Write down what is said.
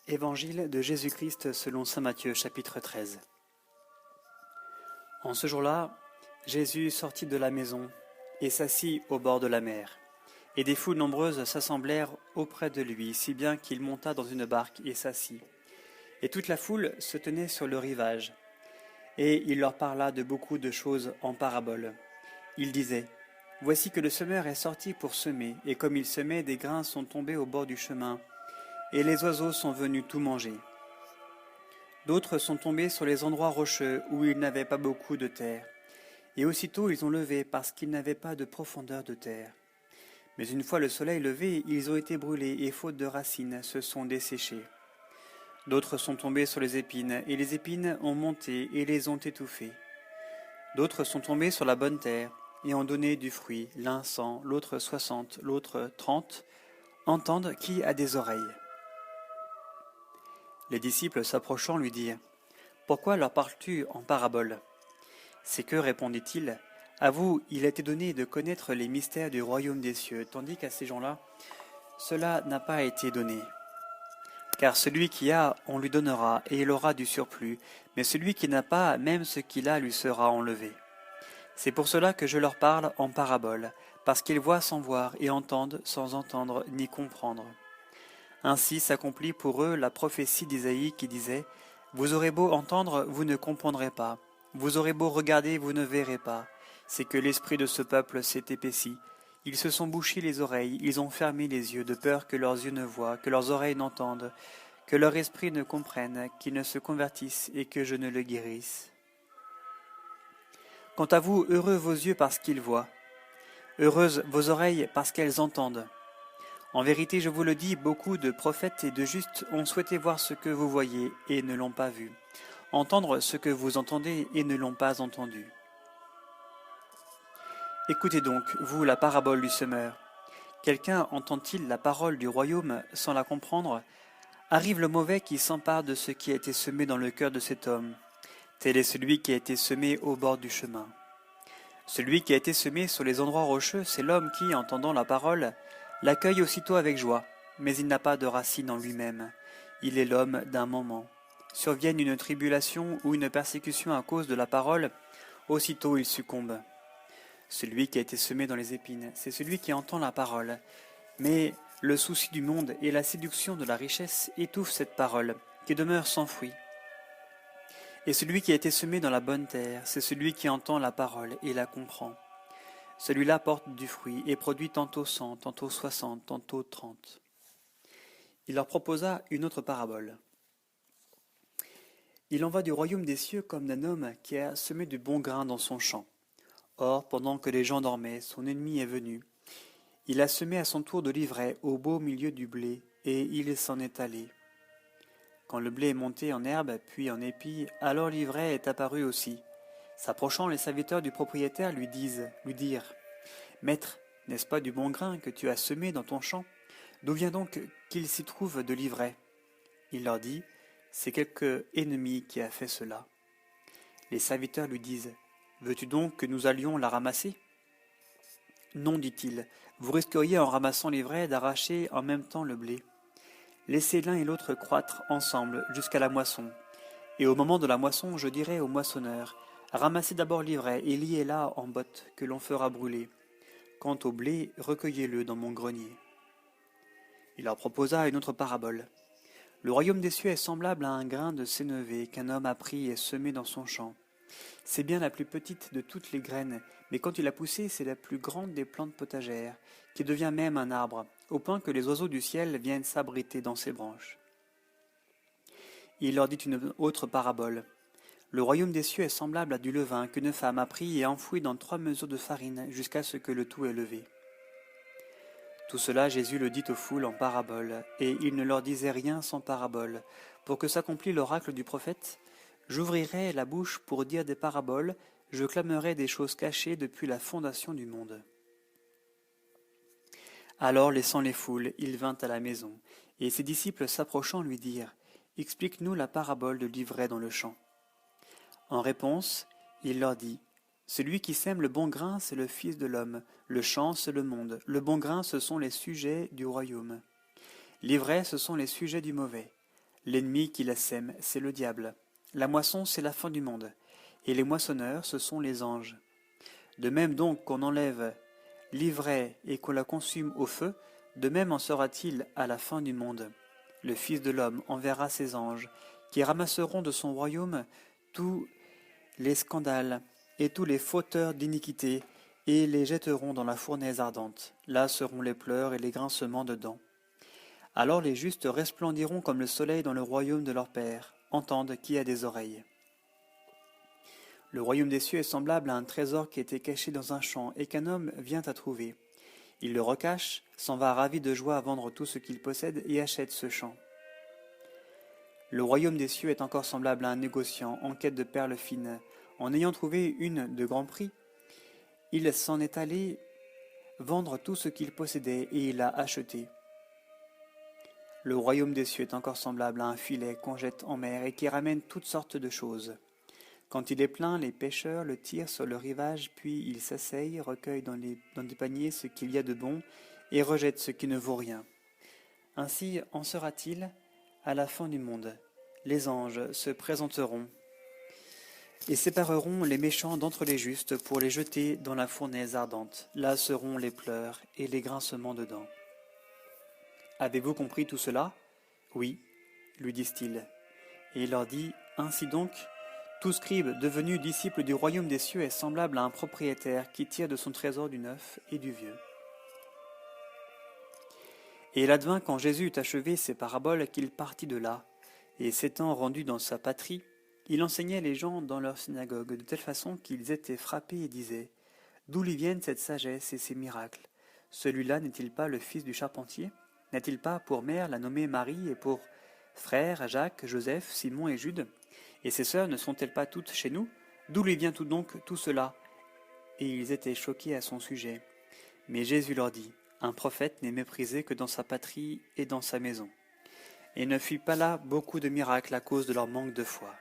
Évangile de Jésus-Christ selon saint Matthieu, chapitre 13. En ce jour-là, Jésus sortit de la maison et s'assit au bord de la mer. Et des foules nombreuses s'assemblèrent auprès de lui, si bien qu'il monta dans une barque et s'assit. Et toute la foule se tenait sur le rivage. Et il leur parla de beaucoup de choses en paraboles. Il disait : Voici que le semeur est sorti pour semer, et comme il semait, des grains sont tombés au bord du chemin, et les oiseaux sont venus tout manger. D'autres sont tombés sur les endroits rocheux où il n'avait pas beaucoup de terre, et aussitôt ils ont levé parce qu'ils n'avaient pas de profondeur de terre. Mais une fois le soleil levé, ils ont été brûlés et faute de racines se sont desséchés. D'autres sont tombés sur les épines, et les épines ont monté et les ont étouffés. D'autres sont tombés sur la bonne terre et ont donné du fruit, l'un 100, l'autre 60, l'autre 30. Entendent qui a des oreilles. Les disciples s'approchant lui dirent : Pourquoi leur parles-tu en paraboles ? C'est que, répondit-il, à vous il a été donné de connaître les mystères du royaume des cieux, tandis qu'à ces gens-là, cela n'a pas été donné. Car celui qui a, on lui donnera, et il aura du surplus, mais celui qui n'a pas, même ce qu'il a lui sera enlevé. C'est pour cela que je leur parle en paraboles, parce qu'ils voient sans voir et entendent sans entendre ni comprendre. Ainsi s'accomplit pour eux la prophétie d'Isaïe qui disait : Vous aurez beau entendre, vous ne comprendrez pas. Vous aurez beau regarder, vous ne verrez pas. C'est que l'esprit de ce peuple s'est épaissi. Ils se sont bouchés les oreilles, ils ont fermé les yeux, de peur que leurs yeux ne voient, que leurs oreilles n'entendent, que leur esprit ne comprenne, qu'ils ne se convertissent et que je ne le guérisse. Quant à vous, heureux vos yeux parce qu'ils voient, heureuses vos oreilles parce qu'elles entendent. En vérité, je vous le dis, beaucoup de prophètes et de justes ont souhaité voir ce que vous voyez et ne l'ont pas vu, entendre ce que vous entendez et ne l'ont pas entendu. Écoutez donc, vous, la parabole du semeur. Quelqu'un entend-il la parole du royaume sans la comprendre ? Arrive le mauvais qui s'empare de ce qui a été semé dans le cœur de cet homme. Tel est celui qui a été semé au bord du chemin. Celui qui a été semé sur les endroits rocheux, c'est l'homme qui, entendant la parole, l'accueille aussitôt avec joie, mais il n'a pas de racine en lui-même. Il est l'homme d'un moment. Survienne une tribulation ou une persécution à cause de la parole, aussitôt il succombe. Celui qui a été semé dans les épines, c'est celui qui entend la parole. Mais le souci du monde et la séduction de la richesse étouffent cette parole, qui demeure sans fruit. Et celui qui a été semé dans la bonne terre, c'est celui qui entend la parole et la comprend. Celui-là porte du fruit et produit tantôt 100, tantôt 60, tantôt 30. Il leur proposa une autre parabole. Il en va du royaume des cieux comme d'un homme qui a semé du bon grain dans son champ. Or, pendant que les gens dormaient, son ennemi est venu. Il a semé à son tour de l'ivraie au beau milieu du blé, et il s'en est allé. Quand le blé est monté en herbe, puis en épi, alors l'ivraie est apparue aussi. S'approchant, les serviteurs du propriétaire lui dirent : Maître, n'est-ce pas du bon grain que tu as semé dans ton champ ? D'où vient donc qu'il s'y trouve de l'ivraie ? Il leur dit : C'est quelque ennemi qui a fait cela. Les serviteurs lui disent : Veux-tu donc que nous allions la ramasser ? Non, dit-il, vous risqueriez en ramassant l'ivraie d'arracher en même temps le blé. Laissez l'un et l'autre croître ensemble jusqu'à la moisson. Et au moment de la moisson, je dirai au moissonneur : Ramassez d'abord l'ivraie et liez-la en bottes que l'on fera brûler. Quant au blé, recueillez-le dans mon grenier. Il leur proposa une autre parabole. Le royaume des cieux est semblable à un grain de sénévé qu'un homme a pris et semé dans son champ. C'est bien la plus petite de toutes les graines, mais quand il a poussé, c'est la plus grande des plantes potagères, qui devient même un arbre, au point que les oiseaux du ciel viennent s'abriter dans ses branches. Il leur dit une autre parabole. Le royaume des cieux est semblable à du levain qu'une femme a pris et enfoui dans 3 mesures de farine jusqu'à ce que le tout est levé. Tout cela, Jésus le dit aux foules en parabole, et il ne leur disait rien sans parabole, pour que s'accomplît l'oracle du prophète : J'ouvrirai la bouche pour dire des paraboles, je clamerai des choses cachées depuis la fondation du monde. Alors, laissant les foules, il vint à la maison, et ses disciples s'approchant lui dirent : Explique-nous la parabole de l'ivraie dans le champ. En réponse, il leur dit : Celui qui sème le bon grain, c'est le Fils de l'homme. Le champ, c'est le monde. Le bon grain, ce sont les sujets du royaume. L'ivraie, ce sont les sujets du mauvais. L'ennemi qui la sème, c'est le diable. La moisson, c'est la fin du monde. Et les moissonneurs, ce sont les anges. De même donc qu'on enlève l'ivraie et qu'on la consume au feu, de même en sera-t-il à la fin du monde. Le Fils de l'homme enverra ses anges, qui ramasseront de son royaume tous les scandales et tous les fauteurs d'iniquité, et les jetteront dans la fournaise ardente. Là seront les pleurs et les grincements de dents. Alors les justes resplendiront comme le soleil dans le royaume de leur Père. Entende qui a des oreilles. Le royaume des cieux est semblable à un trésor qui était caché dans un champ et qu'un homme vient à trouver. Il le recache, s'en va ravi de joie à vendre tout ce qu'il possède et achète ce champ. Le royaume des cieux est encore semblable à un négociant en quête de perles fines. En ayant trouvé une de grand prix, il s'en est allé vendre tout ce qu'il possédait et il l'a acheté. Le royaume des cieux est encore semblable à un filet qu'on jette en mer et qui ramène toutes sortes de choses. Quand il est plein, les pêcheurs le tirent sur le rivage, puis ils s'asseyent, recueillent dans des paniers ce qu'il y a de bon et rejettent ce qui ne vaut rien. Ainsi en sera-t-il à la fin du monde. Les anges se présenteront et sépareront les méchants d'entre les justes pour les jeter dans la fournaise ardente. Là seront les pleurs et les grincements de dents. Avez-vous compris tout cela ? Oui, lui disent-ils. Et il leur dit, ainsi donc, tout scribe devenu disciple du royaume des cieux est semblable à un propriétaire qui tire de son trésor du neuf et du vieux. Et il advint quand Jésus eut achevé ses paraboles qu'il partit de là, et s'étant rendu dans sa patrie, il enseignait les gens dans leur synagogue de telle façon qu'ils étaient frappés et disaient « D'où lui viennent cette sagesse et ces miracles ? Celui-là n'est-il pas le fils du charpentier ? N'a-t-il pas pour mère la nommée Marie et pour frères Jacques, Joseph, Simon et Jude ? Et ses sœurs ne sont-elles pas toutes chez nous ? D'où lui vient donc tout cela ?» Et ils étaient choqués à son sujet. Mais Jésus leur dit « Un prophète n'est méprisé que dans sa patrie et dans sa maison. » Et ne fit pas là beaucoup de miracles à cause de leur manque de foi.